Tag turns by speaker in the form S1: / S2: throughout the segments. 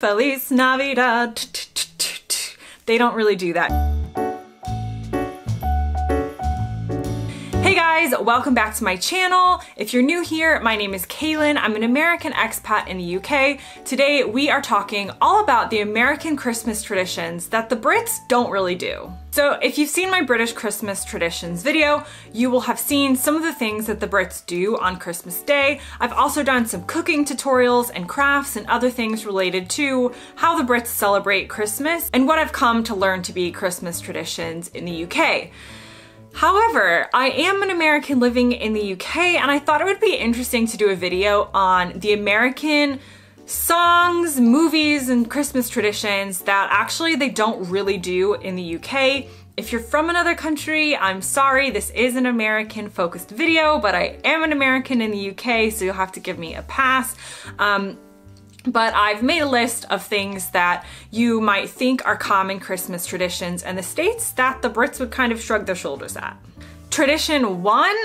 S1: Feliz Navidad. They don't really do that. Hey guys, welcome back to my channel. If you're new here, my name is Kaylin. I'm an American expat in the UK. Today we are talking all about the American Christmas traditions that the Brits don't really do. So if you've seen my British Christmas traditions video, you will have seen some of the things that the Brits do on Christmas Day. I've also done some cooking tutorials and crafts and other things related to how the Brits celebrate Christmas and what I've come to learn to be Christmas traditions in the UK. However, I am an American living in the UK and I thought it would be interesting to do a video on the American songs, movies, and Christmas traditions that actually they don't really do in the UK. If you're from another country, I'm sorry, this is an American focused video, but I am an American in the UK, so you'll have to give me a pass. But I've made a list of things that you might think are common Christmas traditions in the States that the Brits would kind of shrug their shoulders at. Tradition one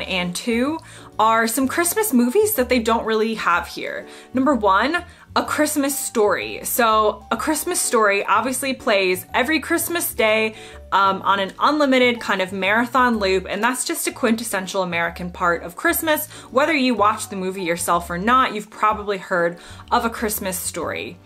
S1: and two are some Christmas movies that they don't really have here. Number one, A Christmas Story. So A Christmas Story obviously plays every Christmas Day on an unlimited kind of marathon loop, and that's just a quintessential American part of Christmas. Whether you watch the movie yourself or not, you've probably heard of A Christmas Story.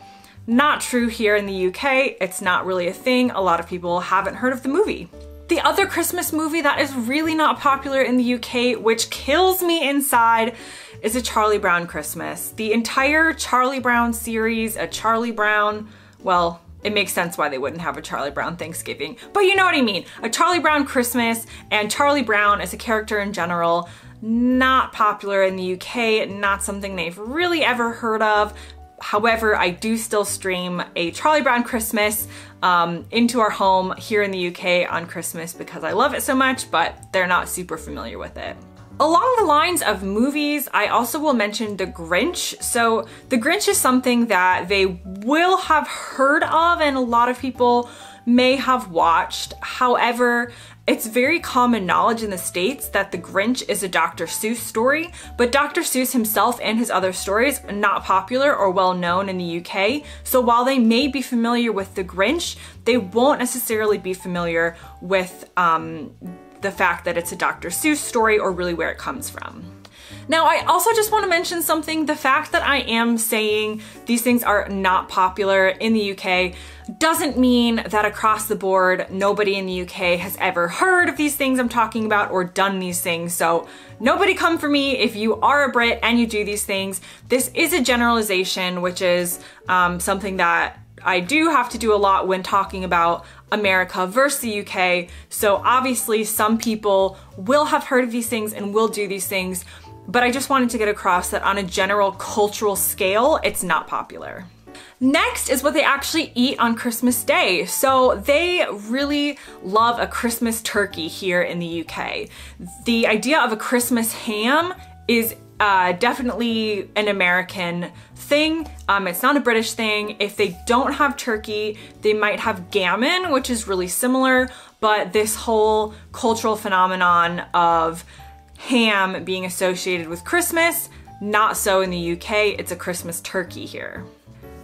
S1: Not true here in the UK, it's not really a thing. A lot of people haven't heard of the movie. The other Christmas movie that is really not popular in the UK, which kills me inside, is A Charlie Brown Christmas. The entire Charlie Brown series, a Charlie Brown, well, it makes sense why they wouldn't have a Charlie Brown Thanksgiving, but you know what I mean. A Charlie Brown Christmas and Charlie Brown as a character in general, not popular in the UK, not something they've really ever heard of. However, I do still stream a Charlie Brown Christmas into our home here in the UK on Christmas because I love it so much, but they're not super familiar with it. Along the lines of movies, I also will mention The Grinch. So The Grinch is something that they will have heard of and a lot of people may have watched. However, it's very common knowledge in the States that The Grinch is a Dr. Seuss story, but Dr. Seuss himself and his other stories are not popular or well known in the UK. So while they may be familiar with The Grinch, they won't necessarily be familiar with the fact that it's a Dr. Seuss story or really where it comes from. Now, I also just want to mention something. The fact that I am saying these things are not popular in the UK doesn't mean that across the board, nobody in the UK has ever heard of these things I'm talking about or done these things. So nobody come for me if you are a Brit and you do these things. This is a generalization, which is something that I do have to do a lot when talking about America versus the UK. So obviously some people will have heard of these things and will do these things, but I just wanted to get across that on a general cultural scale, it's not popular. Next is what they actually eat on Christmas Day. So they really love a Christmas turkey here in the UK. The idea of a Christmas ham is definitely an American thing. It's not a British thing. If they don't have turkey, they might have gammon, which is really similar, but this whole cultural phenomenon of ham being associated with Christmas, not so in the UK. It's a Christmas turkey here.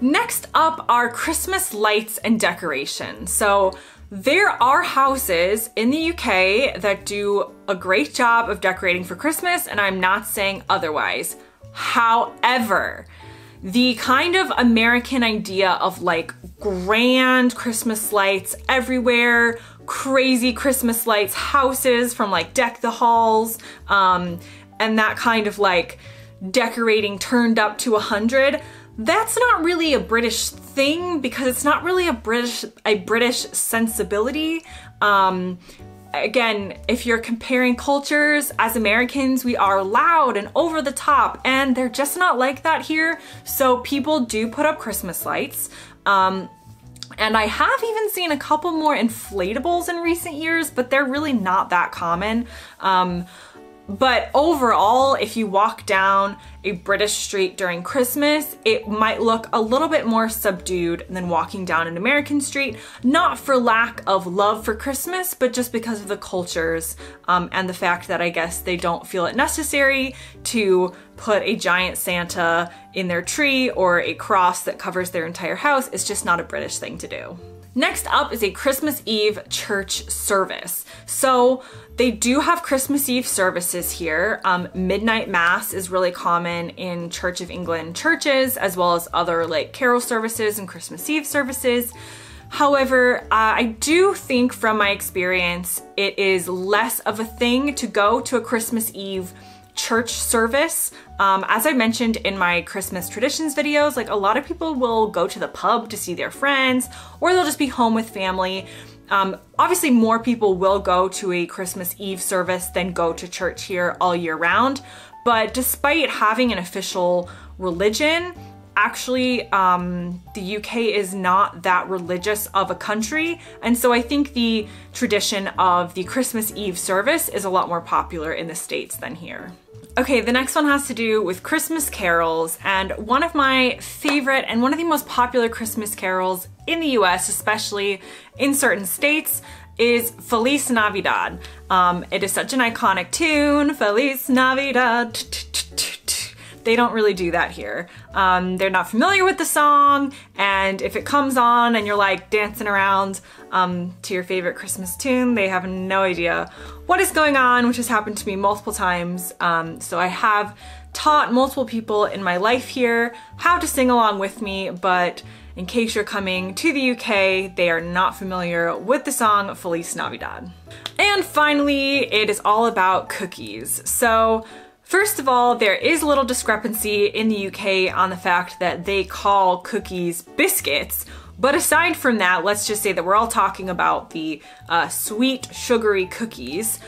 S1: Next up are Christmas lights and decorations. So there are houses in the UK that do a great job of decorating for Christmas, and I'm not saying otherwise. However, the kind of American idea of like grand Christmas lights everywhere, crazy Christmas lights, houses from like Deck the Halls, and that kind of like decorating turned up to 100, that's not really a British thing because it's not really a British sensibility. Again, if you're comparing cultures, as Americans, we are loud and over the top, and they're just not like that here. So people do put up Christmas lights. And I have even seen a couple more inflatables in recent years, but they're really not that common. But overall, if you walk down a British street during Christmas, it might look a little bit more subdued than walking down an American street, not for lack of love for Christmas, but just because of the cultures and the fact that I guess they don't feel it necessary to put a giant Santa in their tree or a cross that covers their entire house. It's just not a British thing to do. Next up is a Christmas Eve church service. So they do have Christmas Eve services here. Midnight Mass is really common in Church of England churches, as well as other like carol services and Christmas Eve services. However, I do think from my experience, it is less of a thing to go to a Christmas Eve church service. As I mentioned in my Christmas traditions videos, like a lot of people will go to the pub to see their friends, or they'll just be home with family. Obviously more people will go to a Christmas Eve service than go to church here all year round. But despite having an official religion, actually the UK is not that religious of a country. And so I think the tradition of the Christmas Eve service is a lot more popular in the States than here. Okay, the next one has to do with Christmas carols, and one of my favorite and one of the most popular Christmas carols in the US, especially in certain states, is Feliz Navidad. It is such an iconic tune, Feliz Navidad. They don't really do that here. They're not familiar with the song, and if it comes on and you're like dancing around to your favorite Christmas tune, they have no idea what is going on, which has happened to me multiple times. So I have taught multiple people in my life here how to sing along with me, but in case you're coming to the UK, they are not familiar with the song Feliz Navidad. And finally, it is all about cookies. So first of all, there is a little discrepancy in the UK on the fact that they call cookies biscuits. But aside from that, let's just say that we're all talking about the sweet, sugary cookies.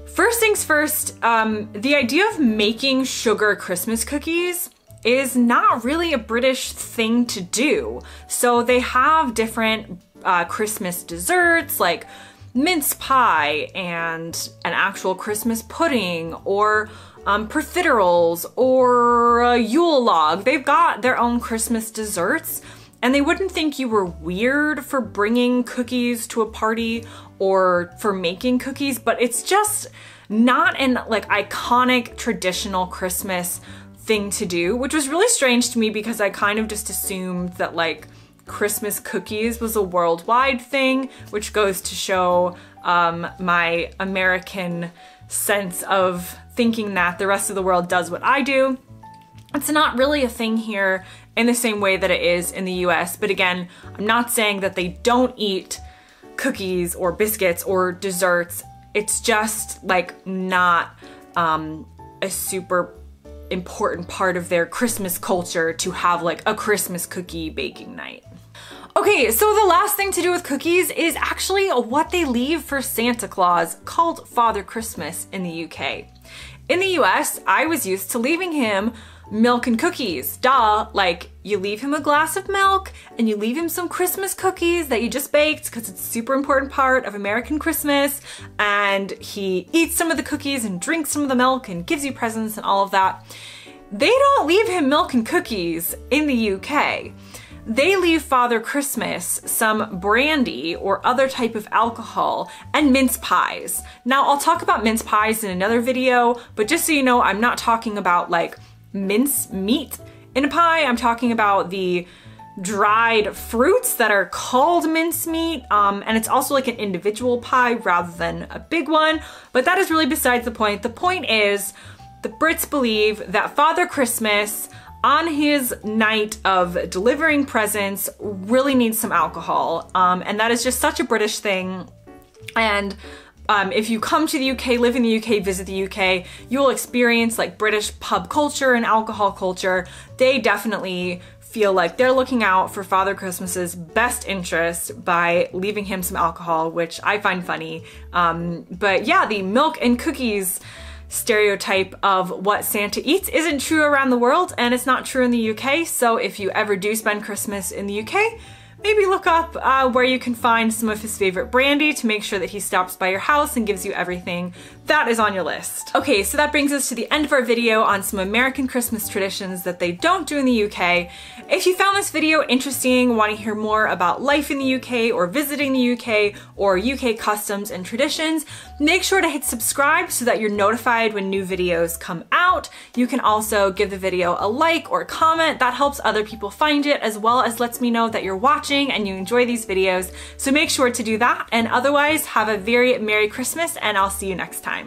S1: First things first, the idea of making sugar Christmas cookies is not really a British thing to do. So they have different Christmas desserts like mince pie and an actual Christmas pudding, or profiteroles, or a Yule log. They've got their own Christmas desserts, and they wouldn't think you were weird for bringing cookies to a party or for making cookies, but it's just not an like iconic traditional Christmas thing to do, which was really strange to me because I kind of just assumed that like Christmas cookies was a worldwide thing, which goes to show my American sense of thinking that the rest of the world does what I do. It's not really a thing here in the same way that it is in the US, but again, I'm not saying that they don't eat cookies or biscuits or desserts. It's just like not a super important part of their Christmas culture to have like a Christmas cookie baking night. Okay, so the last thing to do with cookies is actually what they leave for Santa Claus, called Father Christmas in the UK. In the US, I was used to leaving him milk and cookies. Duh, like you leave him a glass of milk and you leave him some Christmas cookies that you just baked because it's a super important part of American Christmas, and he eats some of the cookies and drinks some of the milk and gives you presents and all of that. They don't leave him milk and cookies in the UK. They leave Father Christmas some brandy or other type of alcohol and mince pies. Now, I'll talk about mince pies in another video, but just so you know, I'm not talking about like mince meat in a pie. I'm talking about the dried fruits that are called mincemeat, and it's also like an individual pie rather than a big one, but that is really besides the point. The point is the Brits believe that Father Christmas, on his night of delivering presents, really needs some alcohol, and that is just such a British thing. And if you come to the UK, live in the UK, visit the UK, you will experience like British pub culture and alcohol culture. They definitely feel like they're looking out for Father Christmas's best interest by leaving him some alcohol, which I find funny. But yeah, the milk and cookies stereotype of what Santa eats isn't true around the world, and it's not true in the UK. So if you ever do spend Christmas in the UK, maybe look up where you can find some of his favorite brandy to make sure that he stops by your house and gives you everything that is on your list. Okay, so that brings us to the end of our video on some American Christmas traditions that they don't do in the UK. If you found this video interesting, want to hear more about life in the UK or visiting the UK or UK customs and traditions, make sure to hit subscribe so that you're notified when new videos come out. You can also give the video a like or comment. That helps other people find it, as well as lets me know that you're watching and you enjoy these videos. So make sure to do that. And otherwise, have a very Merry Christmas, and I'll see you next time.